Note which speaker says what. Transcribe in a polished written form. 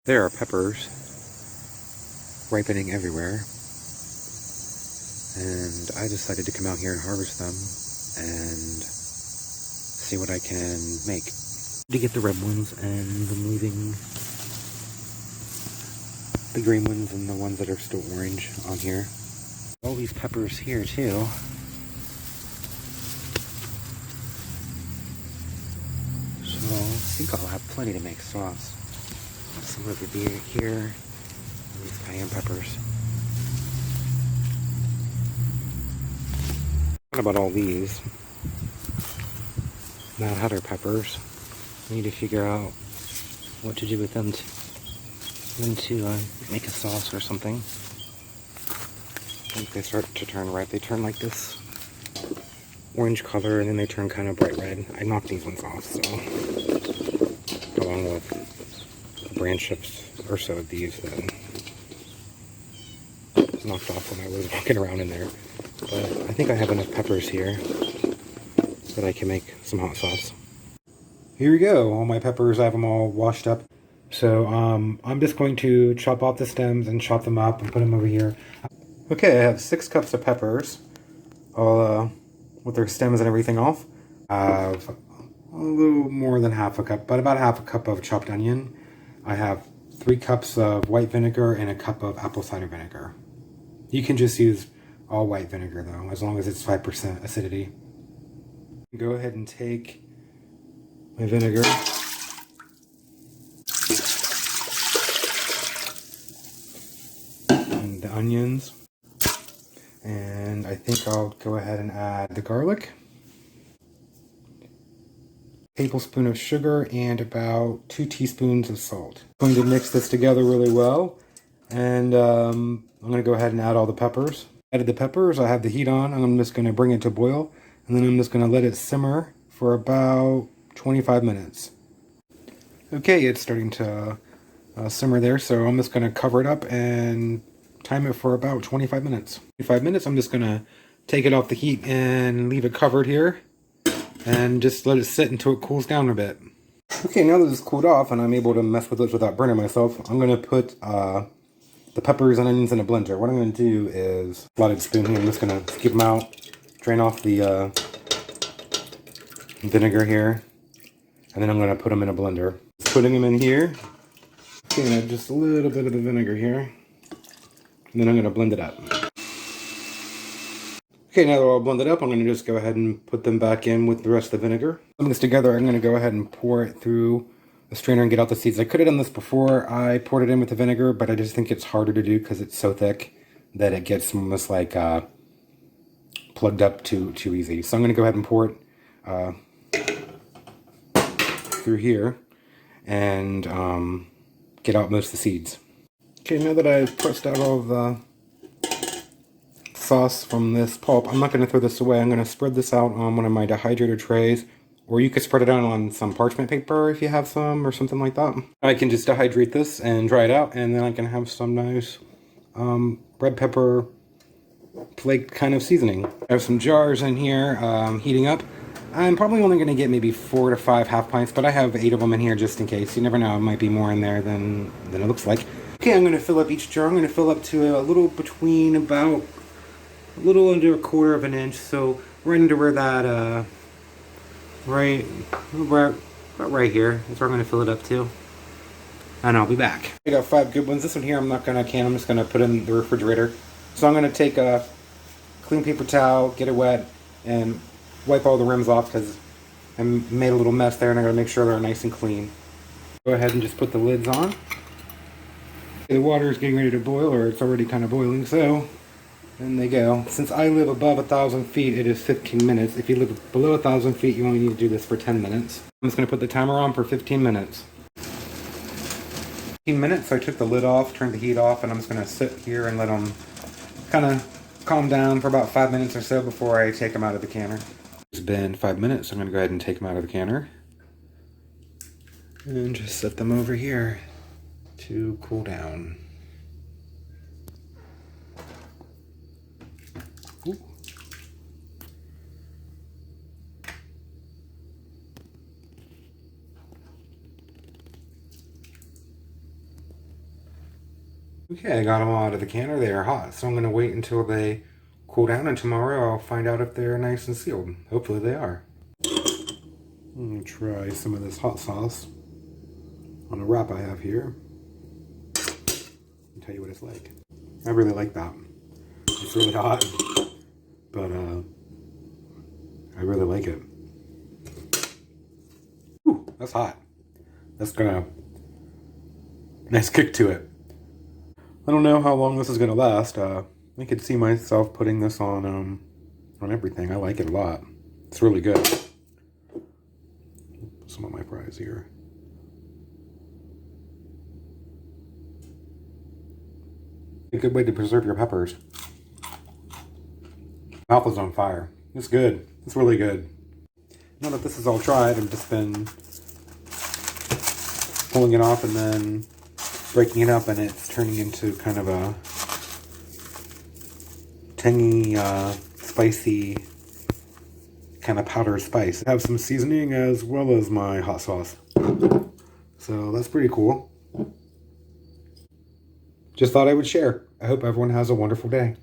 Speaker 1: There are peppers ripening everywhere, and I decided to come out here and harvest them and see what I can make. To get the red ones and removing the green ones and the ones that are still orange on here. All these peppers here too. So I think I'll have plenty to make sauce. Some over here, and these cayenne peppers. What about all these? Mad Hatter peppers. I need to figure out what to do with them to make a sauce or something. I think they start to turn red. They turn like this orange color, and then they turn kind of bright red. I knocked these ones off, so along with a branch or so of these that knocked off when I was walking around in there. But I think I have enough peppers here that I can make some hot sauce. Here we go. All my peppers, I have them all washed up. So I'm just going to chop off the stems and chop them up and put them over here. Okay, I have 6 cups of peppers, all with their stems and everything off. I have a little more than half a cup, but about half a cup of chopped onion. I have 3 cups of white vinegar and a cup of apple cider vinegar. You can just use all white vinegar though, as long as it's 5% acidity. Go ahead and take my vinegar. And the onions. And I think I'll go ahead and add the garlic. Tablespoon of sugar and about 2 teaspoons of salt. I'm going to mix this together really well. And I'm going to go ahead and add all the peppers. Added the peppers, I have the heat on. I'm just going to bring it to boil. And then I'm just going to let it simmer for about 25 minutes. Okay, it's starting to simmer there, so I'm just going to cover it up and time it for about 25 minutes. 25 minutes, I'm just going to take it off the heat and leave it covered here and just let it sit until it cools down a bit. Okay, now that it's cooled off and I'm able to mess with it without burning myself, I'm going to put the peppers and onions in a blender. What I'm going to do is a slotted spoon here. I'm just going to scoop them out, drain off the vinegar here, and then I'm going to put them in a blender. Just putting them in here. Okay, and add just a little bit of the vinegar here, and then I'm going to blend it up. Okay, now they're all blended up, I'm going to just go ahead and put them back in with the rest of the vinegar. Putting this together, I'm going to go ahead and pour it through the strainer and get out the seeds. I could have done this before I poured it in with the vinegar, but I just think it's harder to do because it's so thick that it gets almost like plugged up too easy. So I'm going to go ahead and pour it through here and get out most of the seeds. Okay, now that I've pressed out all the sauce from this pulp, I'm not going to throw this away. I'm going to spread this out on one of my dehydrator trays, or you could spread it out on some parchment paper if you have some or something like that. I can just dehydrate this and dry it out, and then I can have some nice red pepper flake kind of seasoning. I have some jars in here heating up. I'm probably only going to get maybe 4 to 5 half pints, but I have 8 of them in here just in case. You never know, it might be more in there than it looks like. Okay, I'm going to fill up each jar. I'm going to fill up to a little between about a little under 1/4 of an inch, so right under where that, right here is where I'm going to fill it up to. And I'll be back. I got 5 good ones. This one here I'm not going to can, I'm just going to put in the refrigerator. So I'm going to take a clean paper towel, get it wet, and wipe all the rims off because I made a little mess there and I got to make sure they're nice and clean. Go ahead and just put the lids on. The water is getting ready to boil, or it's already kind of boiling, so in they go. Since I live above 1,000 feet, it is 15 minutes. If you live below 1,000 feet, you only need to do this for 10 minutes. I'm just going to put the timer on for 15 minutes. 15 minutes, so I took the lid off, turned the heat off, and I'm just going to sit here and let them kind of calm down for about 5 minutes or so before I take them out of the canner. It's been 5 minutes, so I'm going to go ahead and take them out of the canner. And just set them over here to cool down. Ooh. Okay, I got them out of the canner. They are hot, so I'm going to wait until they cool down, and tomorrow I'll find out if they're nice and sealed. Hopefully they are. I'm going to try some of this hot sauce on a wrap I have here. I'll tell you what it's like. I really like that. It's really hot, but I really like it. Ooh, that's hot. That's got a nice kick to it. I don't know how long this is gonna last. I could see myself putting this on everything. I like it a lot. It's really good. Some of my fries here. A good way to preserve your peppers. Mouth is on fire. It's good. It's really good. Now that this is all dried, I've just been pulling it off and then breaking it up, and it's turning into kind of a tangy, spicy kind of powder spice. I have some seasoning as well as my hot sauce. So that's pretty cool. Just thought I would share. I hope everyone has a wonderful day.